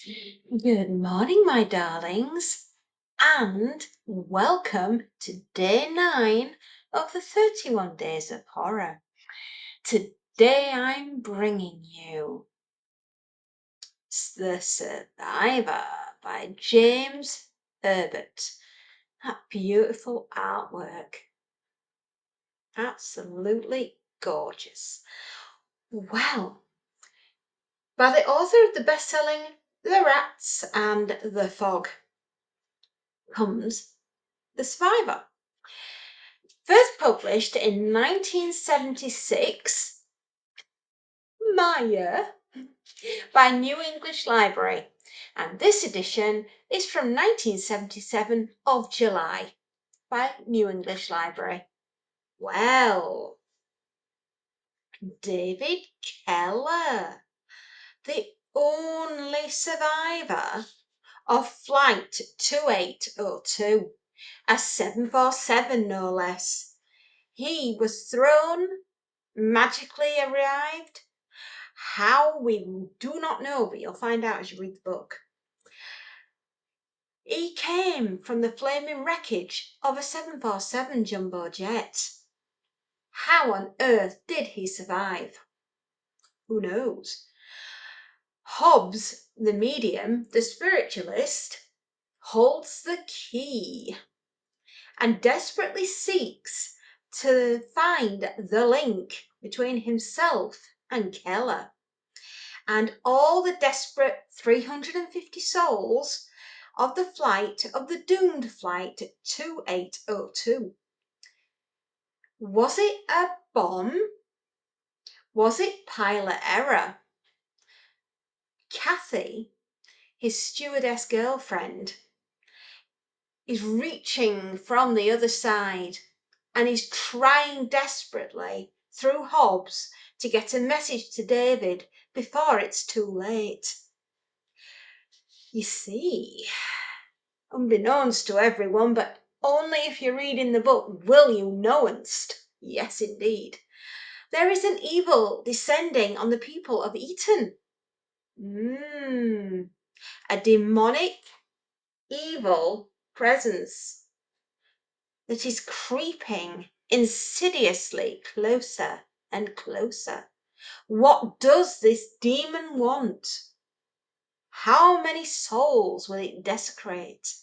Good morning, my darlings, and welcome to day 9 of the 31 Days of Horror. Today I'm bringing you The Survivor by James Herbert. That beautiful artwork. Absolutely gorgeous. Well, by the author of the best-selling The Rats and the Fog comes The Survivor. First published in 1976, my year, by New English Library, and this edition is from 1977 of July by New English Library. Well, David Keller, the only survivor of Flight 2802, a 747 no less. He was thrown, magically arrived. How, we do not know, but you'll find out as you read the book. He came from the flaming wreckage of a 747 jumbo jet. How on earth did he survive? Who knows? Hobbes, the medium, the spiritualist, holds the key and desperately seeks to find the link between himself and Keller and all the desperate 350 souls of the doomed flight 2802. Was it a bomb? Was it pilot error? Kathy, his stewardess girlfriend, is reaching from the other side and is trying desperately through Hobbes to get a message to David before it's too late. You see, unbeknownst to everyone, but only if you're reading the book will you knowest. Yes, indeed. There is an evil descending on the people of Eton. A demonic, evil presence that is creeping insidiously closer and closer. What does this demon want? How many souls will it desecrate?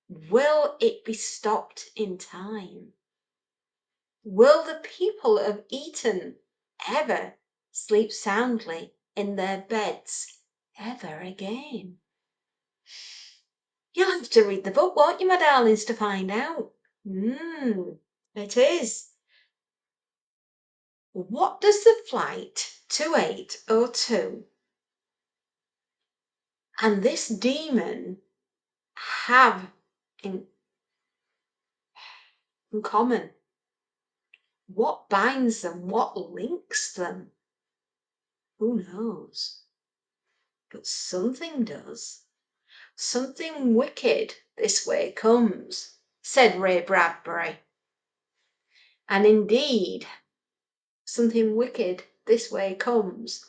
Will it be stopped in time? Will the people of Eton ever sleep soundly in their beds ever again? You'll have to read the book, won't you, my darlings, to find out? It is. What does the flight 2802 and this demon have in common? What binds them? What links them? Who knows? But something does. Something wicked this way comes, said Ray Bradbury. And indeed, something wicked this way comes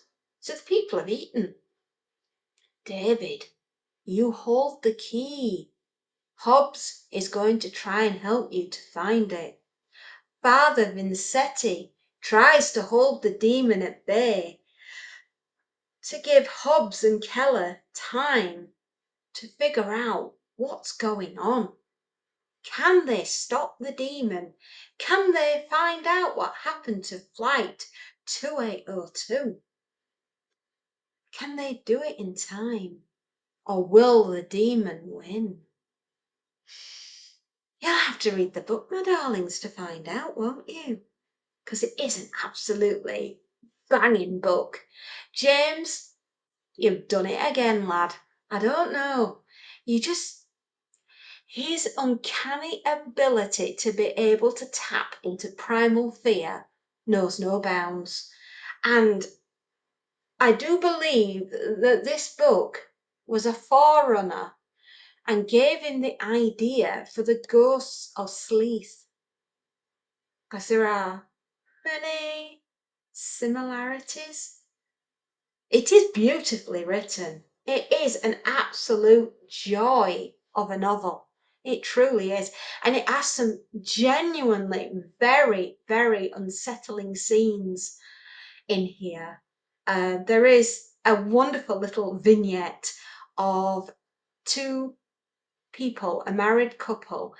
to the people of Eton. David, you hold the key. Hobbes is going to try and help you to find it. Father Vincetti tries to hold the demon at bay, to give Hobbes and Keller time to figure out what's going on. Can they stop the demon? Can they find out what happened to Flight 2802? Can they do it in time? Or will the demon win? You'll have to read the book, my darlings, to find out, won't you? Because it is an absolutely banging book. James, you've done it again, lad. I don't know. His uncanny ability to be able to tap into primal fear knows no bounds. And I do believe that this book was a forerunner and gave him the idea for the Ghosts of Sleeth, because there are many similarities. It is beautifully written. It is an absolute joy of a novel. It truly is. And it has some genuinely very, very unsettling scenes in here. There is a wonderful little vignette of two people, a married couple.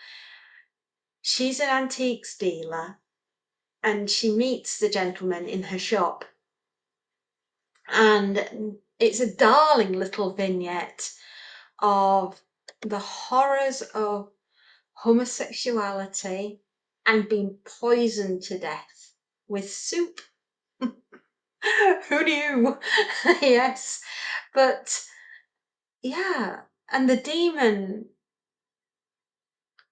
She's an antiques dealer and she meets the gentleman in her shop. And it's a darling little vignette of the horrors of homosexuality and being poisoned to death with soup. Who knew? Yes, but yeah, and the demon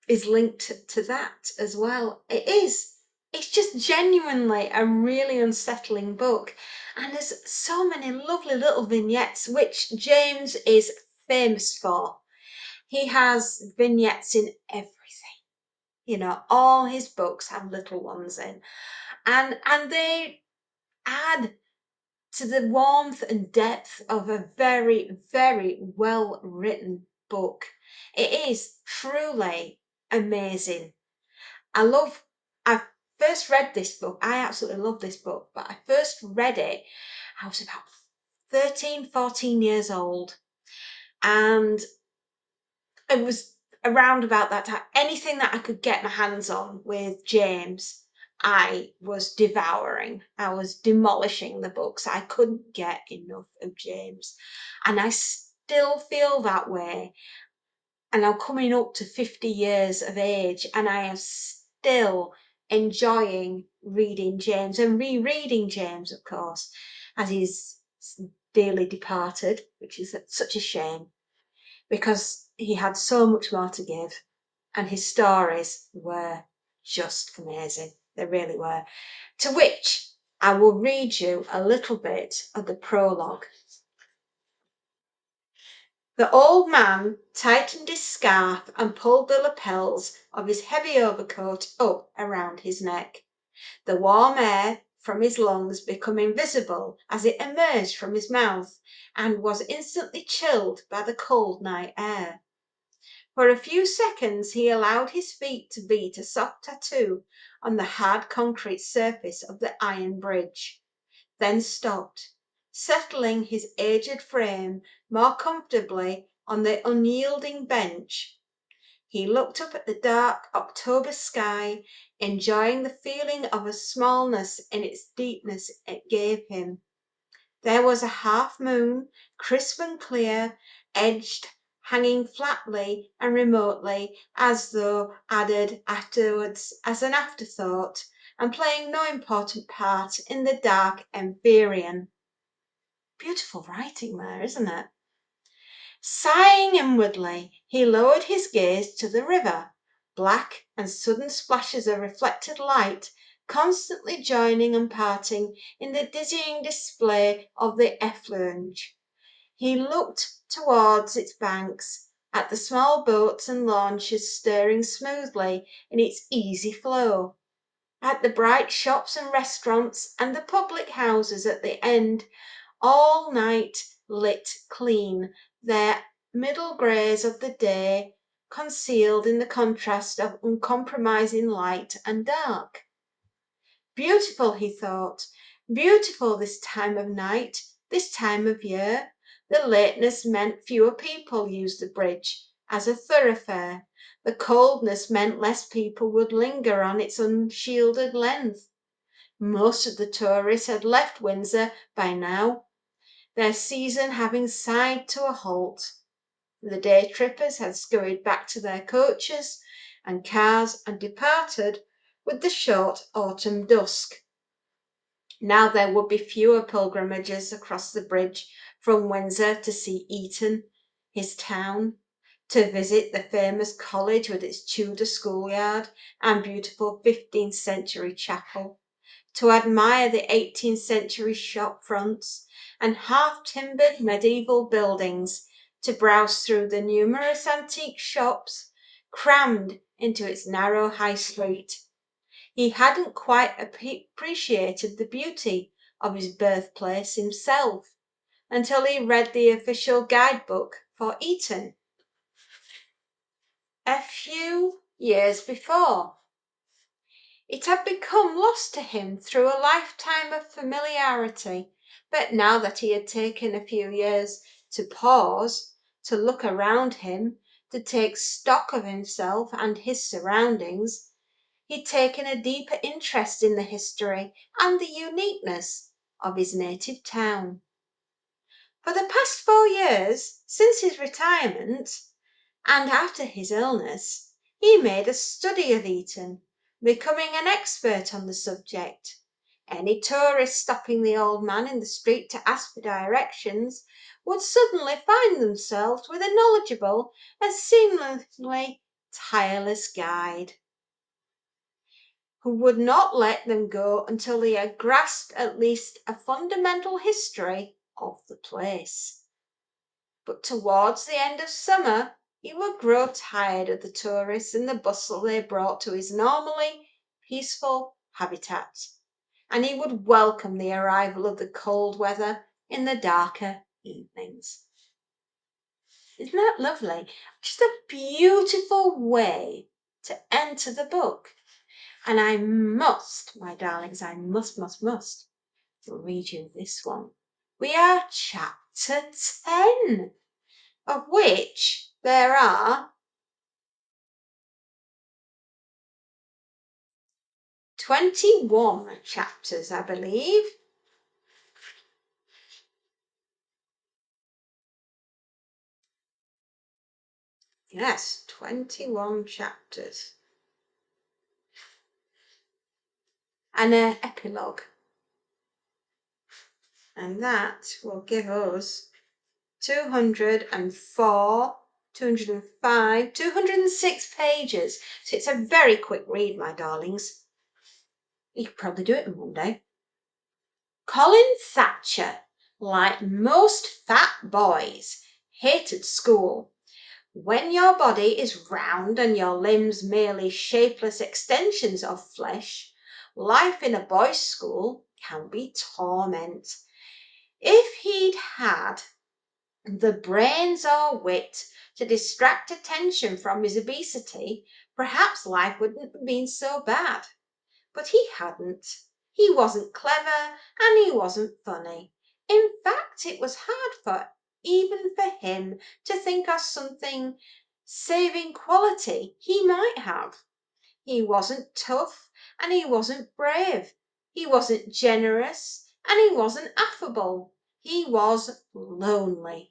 is linked to that as well. It is. It's just genuinely a really unsettling book. And there's so many lovely little vignettes, which James is famous for. He has vignettes in everything. You know, all his books have little ones in. And they add to the warmth and depth of a very, very well written book. It is truly amazing. I first read this book. I absolutely love this book, but I first read it, I was about 13, 14 years old. And it was around about that time. Anything that I could get my hands on with James, I was devouring. I was demolishing the books. I couldn't get enough of James. And I still feel that way. And I'm coming up to 50 years of age, and I am still enjoying reading James and rereading James, of course, as he's dearly departed, which is such a shame because he had so much more to give and his stories were just amazing. They really were. To which I will read you a little bit of the prologue. The old man tightened his scarf and pulled the lapels of his heavy overcoat up around his neck, the warm air from his lungs becoming visible as it emerged from his mouth and was instantly chilled by the cold night air. For a few seconds he allowed his feet to beat a soft tattoo on the hard concrete surface of the iron bridge, then stopped, settling his aged frame more comfortably on the unyielding bench. He looked up at the dark October sky, enjoying the feeling of a smallness in its deepness it gave him. There was a half moon, crisp and clear, edged, hanging flatly and remotely, as though added afterwards as an afterthought, and playing no important part in the dark empyrean. Beautiful writing there, isn't it? Sighing inwardly, he lowered his gaze to the river, black and sudden splashes of reflected light constantly joining and parting in the dizzying display of the effluge. He looked towards its banks, at the small boats and launches stirring smoothly in its easy flow, at the bright shops and restaurants and the public houses at the end, all night lit clean, their middle greys of the day concealed in the contrast of uncompromising light and dark. Beautiful, he thought, beautiful this time of night, this time of year. The lateness meant fewer people used the bridge as a thoroughfare. The coldness meant less people would linger on its unshielded length. Most of the tourists had left Windsor by now, their season having sighed to a halt. The day trippers had scurried back to their coaches and cars and departed with the short autumn dusk. Now there would be fewer pilgrimages across the bridge from Windsor to see Eton, his town, to visit the famous college with its Tudor schoolyard and beautiful 15th century chapel, to admire the 18th century shop fronts and half-timbered medieval buildings, to browse through the numerous antique shops crammed into its narrow high street. He hadn't quite appreciated the beauty of his birthplace himself, until he read the official guidebook for Eton. A few years before, it had become lost to him through a lifetime of familiarity, but now that he had taken a few years to pause, to look around him, to take stock of himself and his surroundings, he'd taken a deeper interest in the history and the uniqueness of his native town. For the past 4 years, since his retirement, and after his illness, he made a study of Eton, becoming an expert on the subject. Any tourist stopping the old man in the street to ask for directions would suddenly find themselves with a knowledgeable and seemingly tireless guide, who would not let them go until they had grasped at least a fundamental history of the place. But towards the end of summer, he would grow tired of the tourists and the bustle they brought to his normally peaceful habitat, and he would welcome the arrival of the cold weather in the darker evenings. Isn't that lovely? Just a beautiful way to enter the book. And I must, my darlings, I must read you this one. We are chapter 10, of which there are 21 chapters, I believe. Yes, 21 chapters. And an epilogue. And that will give us 204, 205, 206 pages. So it's a very quick read, my darlings. You could probably do it in one day. Colin Thatcher, like most fat boys, hated school. When your body is round and your limbs merely shapeless extensions of flesh, life in a boys' school can be torment. If he'd had the brains or wit to distract attention from his obesity, perhaps life wouldn't have been so bad. But he hadn't. He wasn't clever and he wasn't funny. In fact, it was hard even for him to think of something saving quality he might have. He wasn't tough and he wasn't brave. He wasn't generous and he wasn't affable. He was lonely.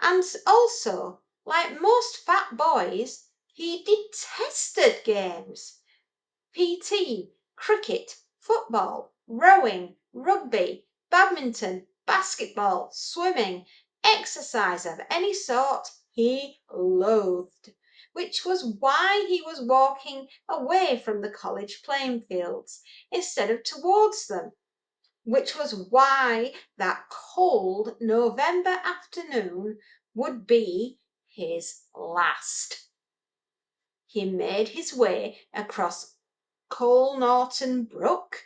And also, like most fat boys, he detested games. PT, cricket, football, rowing, rugby, badminton, basketball, swimming, exercise of any sort he loathed, which was why he was walking away from the college playing fields instead of towards them, which was why that cold November afternoon would be his last. He made his way across Cole Norton Brook,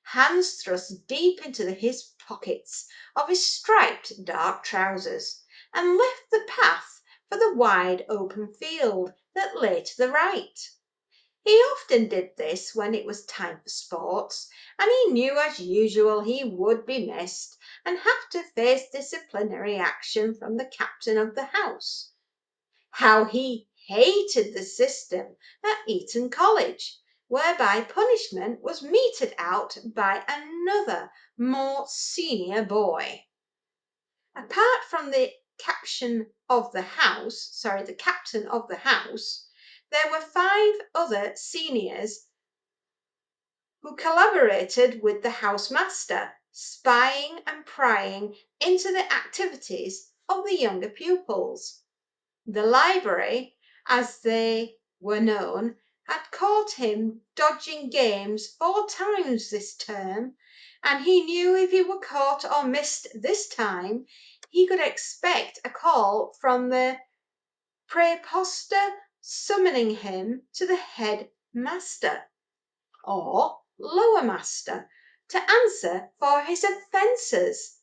hands thrust deep into his pockets of his striped dark trousers, and left the path for the wide open field that lay to the right. He often did this when it was time for sports, and he knew as usual he would be missed and have to face disciplinary action from the captain of the house. How he hated the system at Eton College, whereby punishment was meted out by another, more senior boy. Apart from the captain of the house, there were 5 other seniors who collaborated with the housemaster, spying and prying into the activities of the younger pupils. The library, as they were known, had caught him dodging games 4 times this term, and he knew if he were caught or missed this time, he could expect a call from the praepostor summoning him to the head master or lower master to answer for his offences.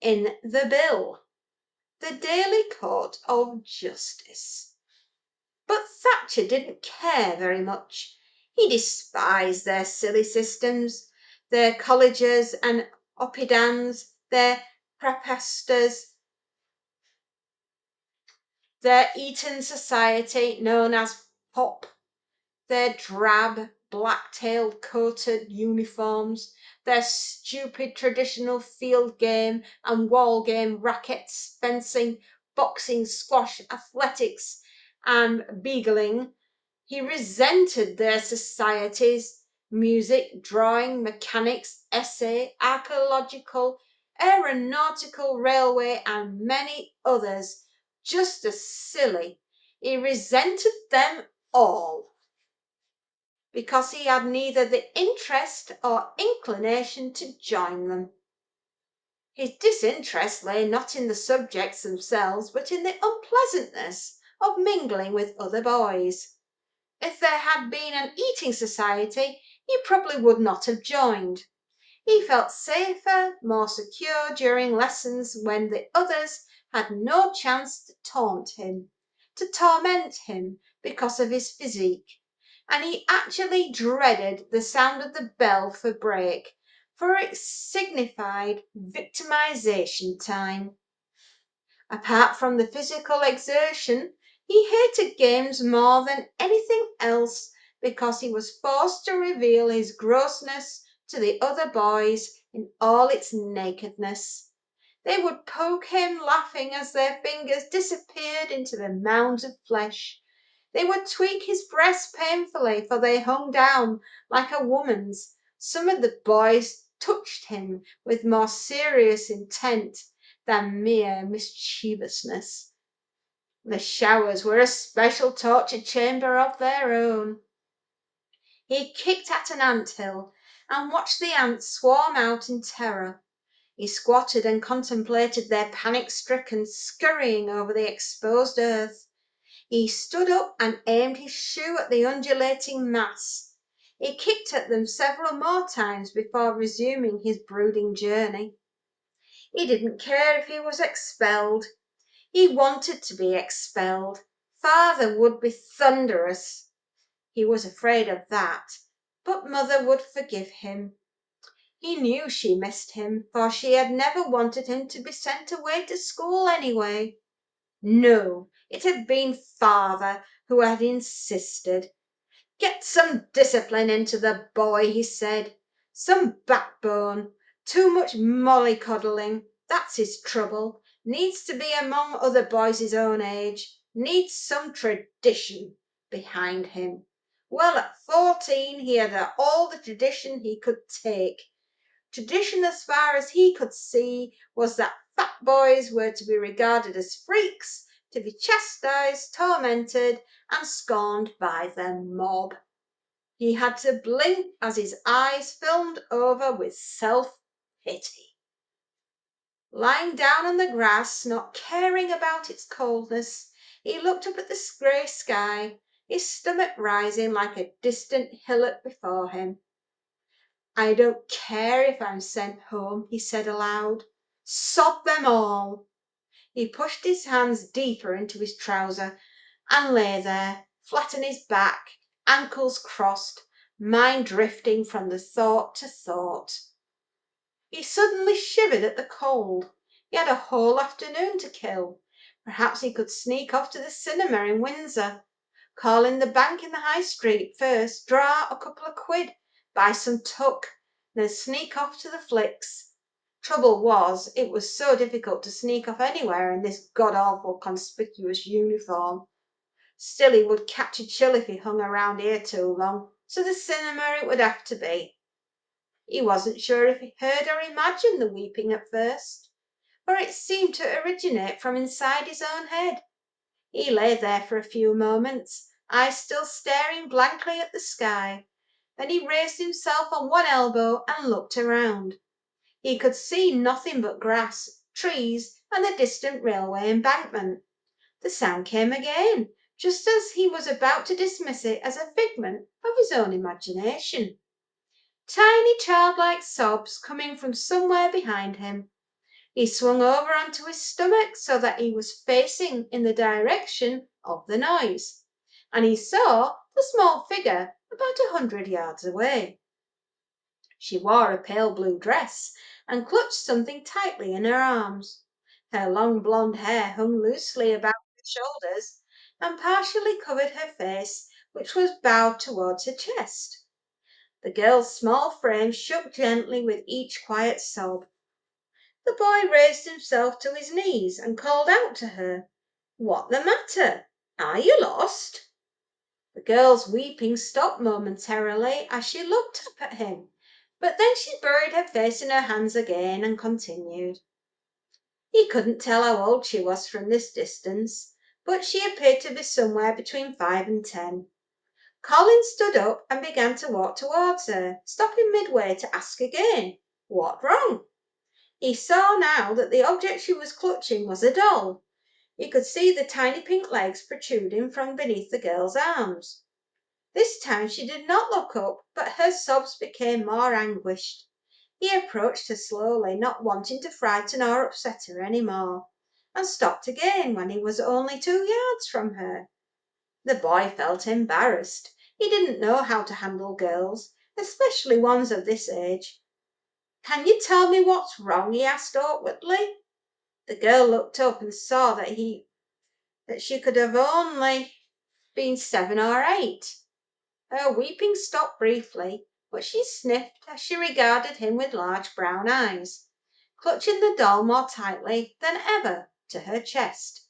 in the bill, the Daily Court of Justice. But Thatcher didn't care very much. He despised their silly systems, their colleges and oppidans, their prepasters, their Eton society known as POP, their drab, black-tailed coated uniforms, their stupid traditional field game and wall game rackets, fencing, boxing, squash, athletics, and beagling. He resented their societies, music, drawing, mechanics, essay, archaeological, aeronautical, railway, and many others, just as silly. He resented them all because he had neither the interest or inclination to join them. His disinterest lay not in the subjects themselves, but in the unpleasantness of mingling with other boys. If there had been an eating society, he probably would not have joined. He felt safer, more secure during lessons when the others had no chance to torment him because of his physique, and he actually dreaded the sound of the bell for break, for it signified victimization time. Apart from the physical exertion, he hated games more than anything else because he was forced to reveal his grossness to the other boys in all its nakedness. They would poke him, laughing as their fingers disappeared into the mounds of flesh. They would tweak his breasts painfully, for they hung down like a woman's. Some of the boys touched him with more serious intent than mere mischievousness. The showers were a special torture chamber of their own. He kicked at an ant-hill and watched the ants swarm out in terror. He squatted and contemplated their panic-stricken scurrying over the exposed earth. He stood up and aimed his shoe at the undulating mass. He kicked at them several more times before resuming his brooding journey. He didn't care if he was expelled. He wanted to be expelled. Father would be thunderous. He was afraid of that, but Mother would forgive him. He knew she missed him, for she had never wanted him to be sent away to school anyway. No, it had been Father who had insisted. "Get some discipline into the boy," he said. "Some backbone. Too much mollycoddling. That's his trouble. Needs to be among other boys his own age. Needs some tradition behind him." Well, at 14 he had all the tradition he could take. Tradition, as far as he could see, was that fat boys were to be regarded as freaks, to be chastised, tormented, and scorned by their mob. He had to blink as his eyes filmed over with self-pity. Lying down on the grass, not caring about its coldness, he looked up at the grey sky, his stomach rising like a distant hillock before him. "I don't care if I'm sent home," he said aloud. "Sod them all." He pushed his hands deeper into his trouser and lay there, flat on his back, ankles crossed, mind drifting from the thought to thought. He suddenly shivered at the cold. He had a whole afternoon to kill. Perhaps he could sneak off to the cinema in Windsor, call in the bank in the High Street first, draw a couple of quid, buy some tuck, then sneak off to the flicks. Trouble was, it was so difficult to sneak off anywhere in this god-awful conspicuous uniform. Still, he would catch a chill if he hung around here too long, so the cinema it would have to be. He wasn't sure if he heard or imagined the weeping at first, for it seemed to originate from inside his own head. He lay there for a few moments, eyes still staring blankly at the sky. Then he raised himself on one elbow and looked around. He could see nothing but grass, trees, and the distant railway embankment. The sound came again, just as he was about to dismiss it as a figment of his own imagination. Tiny childlike sobs coming from somewhere behind him. He swung over onto his stomach so that he was facing in the direction of the noise, and he saw the small figure about 100 yards away. She wore a pale blue dress and clutched something tightly in her arms. Her long blonde hair hung loosely about her shoulders and partially covered her face, which was bowed towards her chest. The girl's small frame shook gently with each quiet sob. The boy raised himself to his knees and called out to her, "What the matter? Are you lost?" The girl's weeping stopped momentarily as she looked up at him, but then she buried her face in her hands again and continued. He couldn't tell how old she was from this distance, but she appeared to be somewhere between 5 and 10. Colin stood up and began to walk towards her, stopping midway to ask again, "What wrong?" He saw now that the object she was clutching was a doll. He could see the tiny pink legs protruding from beneath the girl's arms. This time she did not look up, but her sobs became more anguished. He approached her slowly, not wanting to frighten or upset her any more, and stopped again when he was only 2 yards from her. The boy felt embarrassed. He didn't know how to handle girls, especially ones of this age. "Can you tell me what's wrong?" he asked awkwardly. The girl looked up and saw that she could have only been 7 or 8. Her weeping stopped briefly, but she sniffed as she regarded him with large brown eyes, clutching the doll more tightly than ever to her chest.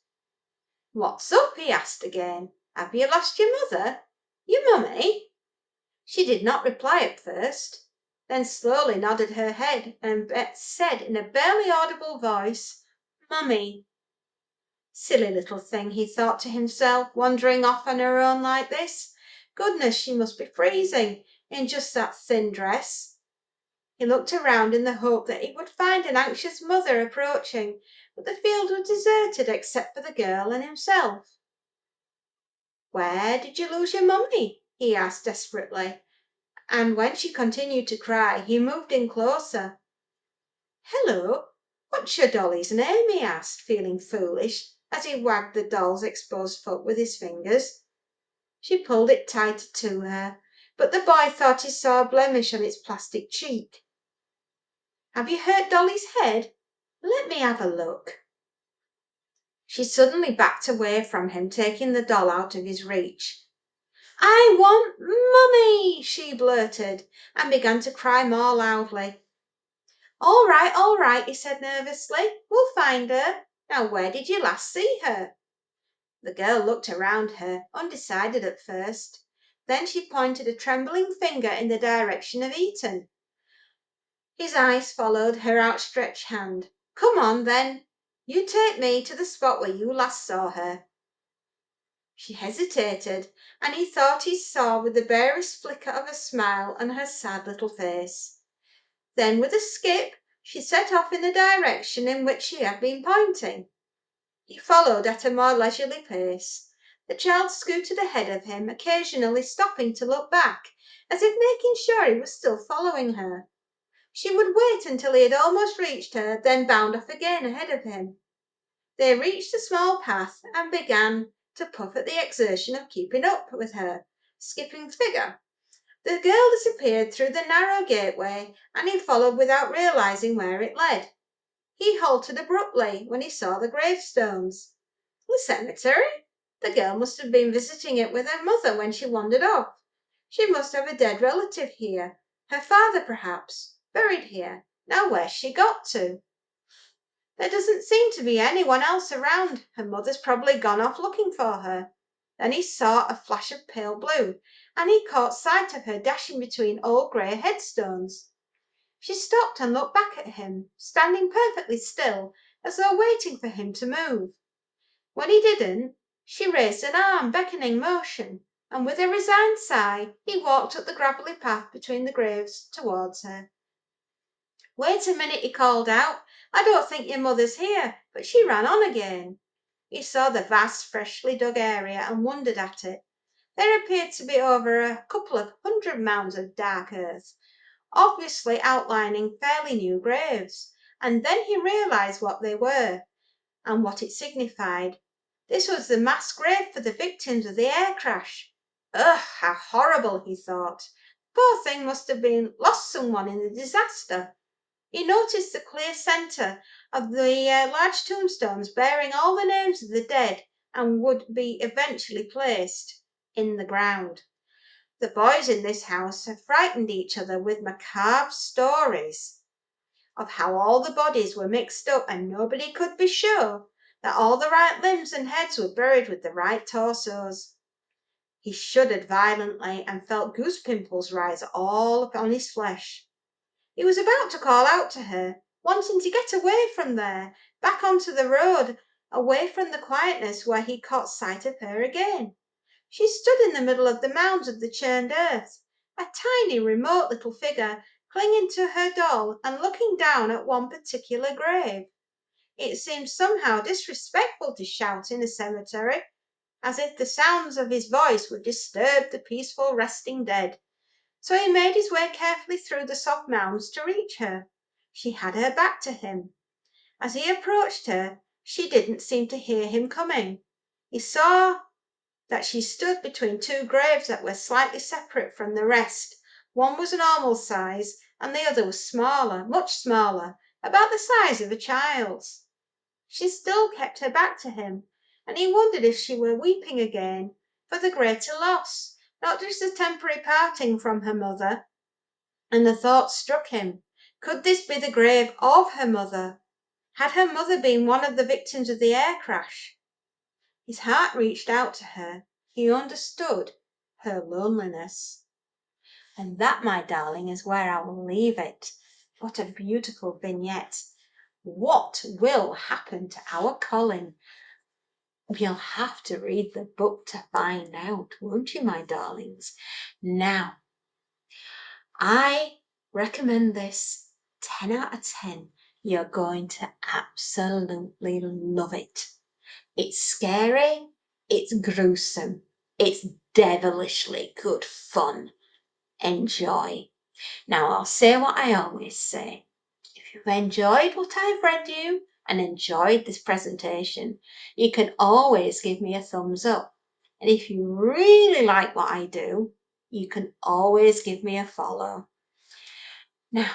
"What's up?" he asked again. "Have you lost your mother? Your mummy?" She did not reply at first, then slowly nodded her head and said in a barely audible voice, "Mummy." Silly little thing, he thought to himself, wandering off on her own like this. Goodness, she must be freezing in just that thin dress. He looked around in the hope that he would find an anxious mother approaching, but the field was deserted except for the girl and himself. "Where did you lose your mummy?" he asked desperately, and when she continued to cry, he moved in closer. "Hello, what's your dolly's name?" he asked, feeling foolish, as he wagged the doll's exposed foot with his fingers. She pulled it tighter to her, but the boy thought he saw a blemish on its plastic cheek. "Have you hurt Dolly's head? Let me have a look." She suddenly backed away from him, taking the doll out of his reach. "I want Mummy!" she blurted, and began to cry more loudly. All right," he said nervously. "We'll find her. Now, where did you last see her?" The girl looked around her, undecided at first. Then she pointed a trembling finger in the direction of Eton. His eyes followed her outstretched hand. "Come on, then. You take me to the spot where you last saw her." She hesitated, and he thought he saw with the barest flicker of a smile on her sad little face. Then, with a skip, she set off in the direction in which she had been pointing. He followed at a more leisurely pace. The child scooted ahead of him, occasionally stopping to look back, as if making sure he was still following her. She would wait until he had almost reached her, then bound off again ahead of him. They reached a small path and began to puff at the exertion of keeping up with her skipping figure. The girl disappeared through the narrow gateway, and he followed without realizing where it led. He halted abruptly when he saw the gravestones. The cemetery? The girl must have been visiting it with her mother when she wandered off. She must have a dead relative here, her father perhaps, buried here. Now where's she got to? There doesn't seem to be anyone else around. Her mother's probably gone off looking for her. Then he saw a flash of pale blue, and he caught sight of her dashing between old grey headstones. She stopped and looked back at him, standing perfectly still, as though waiting for him to move. When he didn't, she raised an arm, beckoning motion, and with a resigned sigh, he walked up the gravelly path between the graves towards her. "Wait a minute," he called out. "I don't think your mother's here," but she ran on again. He saw the vast, freshly dug area and wondered at it. There appeared to be over a couple of 100 mounds of dark earth, obviously outlining fairly new graves, and then he realised what they were and what it signified. This was the mass grave for the victims of the air crash. Ugh, how horrible, he thought. Poor thing must have been lost someone in the disaster. He noticed the clear centre of the large tombstones bearing all the names of the dead and would be eventually placed in the ground. The boys in this house had frightened each other with macabre stories of how all the bodies were mixed up and nobody could be sure that all the right limbs and heads were buried with the right torsos. He shuddered violently and felt goose pimples rise all upon his flesh. He was about to call out to her, wanting to get away from there, back onto the road, away from the quietness, where he caught sight of her again. She stood in the middle of the mounds of the churned earth, a tiny, remote little figure, clinging to her doll and looking down at one particular grave. It seemed somehow disrespectful to shout in a cemetery, as if the sounds of his voice would disturb the peaceful resting dead. So he made his way carefully through the soft mounds to reach her. She had her back to him. As he approached her, she didn't seem to hear him coming. He saw that she stood between two graves that were slightly separate from the rest. One was normal size, and the other was smaller, much smaller, about the size of a child's. She still kept her back to him, and he wondered if she were weeping again for the greater loss, not just a temporary parting from her mother. And the thought struck him, could this be the grave of her mother? Had her mother been one of the victims of the air crash? His heart reached out to her. He understood her loneliness. And that, my darling, is where I will leave it. What a beautiful vignette. What will happen to our Colin? You'll have to read the book to find out, won't you, my darlings? Now, I recommend this 10 out of 10. You're going to absolutely love it. It's scary, it's gruesome, it's devilishly good fun. Enjoy. Now, I'll say what I always say. If you've enjoyed what I've read you and enjoyed this presentation, you can always give me a thumbs up. And if you really like what I do, you can always give me a follow. Now,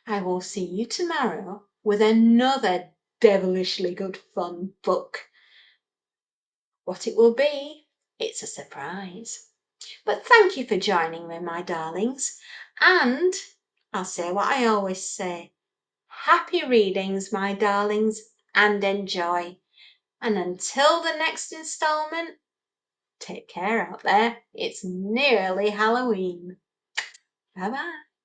I will see you tomorrow with another devilishly good fun book. What it will be, it's a surprise. But thank you for joining me, my darlings. And I'll say what I always say. Happy readings, my darlings, and enjoy. And until the next instalment, take care out there. It's nearly Halloween. Bye-bye.